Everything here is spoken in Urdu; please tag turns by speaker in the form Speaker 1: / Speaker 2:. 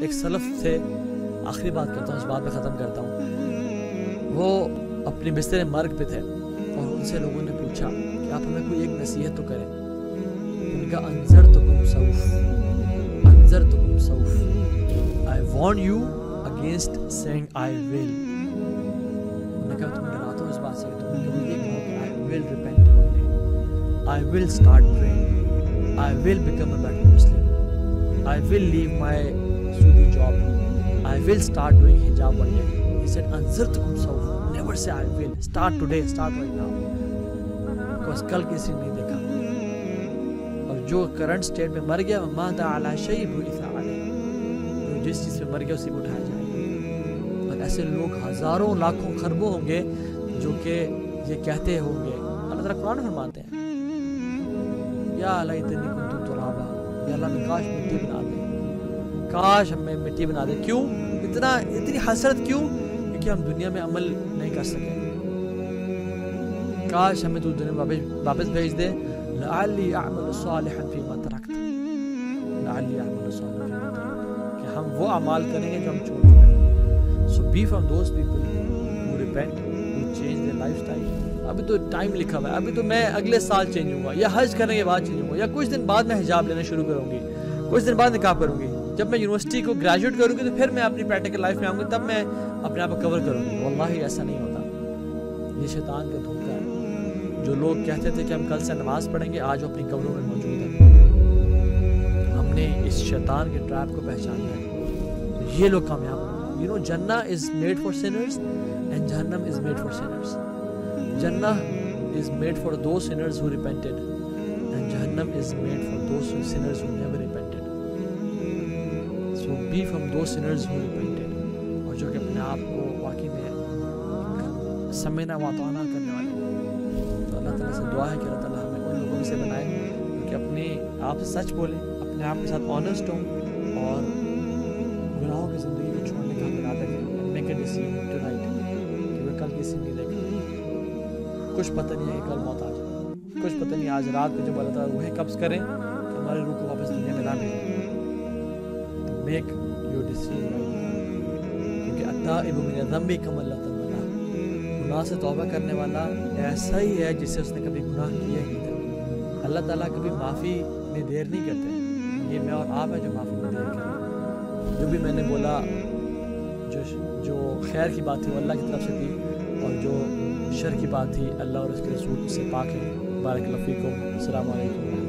Speaker 1: ایک سلف تھے، آخری بات کرتا ہوں، اس بات پہ ختم کرتا ہوں. وہ اپنی بستر مرگ پہ تھے اور ان سے لوگوں نے پوچھا کہ آپ ہمیں کوئی ایک نصیحت تو کریں. ان کا انذرتکم سوف I warn you against saying I will. انہوں نے کہا تمہیں ڈراتا ہوں اس بات سے کہ تم کبھی یہ کہو کہ I will repent one day, I will start praying, I will become a better Muslim, I will leave my Saudi job, I will start doing hijab one day. He said انذرتکم سوف. Never say I will. Start today, start right now. Because کل کسی نے نہیں دیکھا. اور جو کرنٹ سٹیٹ میں مر گیا مَاتَ عَلَى شَيْءٍ بُعِثَ عَلَيْهِ، جو جس چیز پہ مر گیا اسی کو اٹھایا جائے گا. اور ایسے لوگ ہزاروں لاکھوں خربوں ہوں گے جو کہ یہ کہتے ہوں گے. اللہ تعالیٰ قرآن فرماتے ہیں یا لیتنی کنت ترابا، یا اللہ میں کاش مٹی بنا دے، کاش ہمیں مٹی بنا دے. کیوں اتنی حسرت کیوں؟ کیونکہ ہم دنیا میں عمل نہیں کر سکے. کاش ہمیں تو دنیا میں واپس بھیج دے. لعلی اعمل صالحا فیما ترکت، لعلی اعمل صالحا فیما ترکت، کہ ہم وہ اعمال کریں گے جو ہم چھوڑ چکے ہیں. So be from those people who repent, who change their lifestyle. ابھی تو ٹائم لکھا ہوا ہے، ابھی تو میں اگلے سال چینج ہوں گا، یا حج کرنے کے بعد چینج ہوں گا، یا کچھ دن بعد میں حجاب لینا شروع کروں گی، کچھ دن بعد نکاح کروں گی. جب میں یونیورسٹی کو گریجویٹ کروں گی تو پھر میں اپنی پریکٹیکل لائف میں آؤں گی، تب میں اپنے آپ کو کور کروں گی. واللہ ایسا نہیں ہوتا. یہ شیطان کا دھوکہ ہے. جو لوگ کہتے تھے کہ ہم کل سے نماز پڑھیں گے، آج وہ اپنی قبروں میں موجود ہیں. ہم نے اس شیطان کے ٹریپ کو پہچانا ہے. یہ لوگ کامیاب ہیں. You know, Jannah is made for sinners and Jahannam is made for sinners. Jannah is made for those sinners who repented and Jahannam is made for those sinners who never repented. So be from those sinners who repented. اور جو کہ اپنے آپ کو واقعی میں سمعنا وأطعنا کرنے والے. تو اللہ تعالیٰ سے دعا ہے کہ اللہ تعالیٰ ہمیں ان لوگوں سے بنائے کہ اپنے آپ سے سچ بولیں، اپنے آپ کے ساتھ آنیسٹ ہوں اور گناہوں کی زندگی کو چھوڑنے کا ارادہ کریں. میک اے ڈیسیژن ٹونائٹ کہ وہ کل کسی نہیں دیکھا. کچھ پتہ نہیں ہے کہ کل موت آ جائے، کچھ پتہ نہیں آج رات کو جب اللہ تعالیٰ روحیں قبض کریں کہ ہماری روح کو واپس دنیا میں نہ بھیجیں. Make your decision right now, کیونکہ التائب من الذنب کمن لا ذنب لہ. گناہ سے توبہ کرنے والا ایسا ہی ہے جسے اس نے کبھی گناہ کیا ہی نہیں تھا. اللہ تعالیٰ کبھی معافی میں دیر نہیں کرتے. یہ میں اور آپ ہیں جو معافی میں دیر کریں. جو بھی میں نے بولا جو خیر کی بات تھی وہ اللہ کی طرف سے تھی، اور جو شر کی بات تھی اللہ اور اس کے رسول سے پاک ہے. بارک اللہ فیکم. السلام علیکم.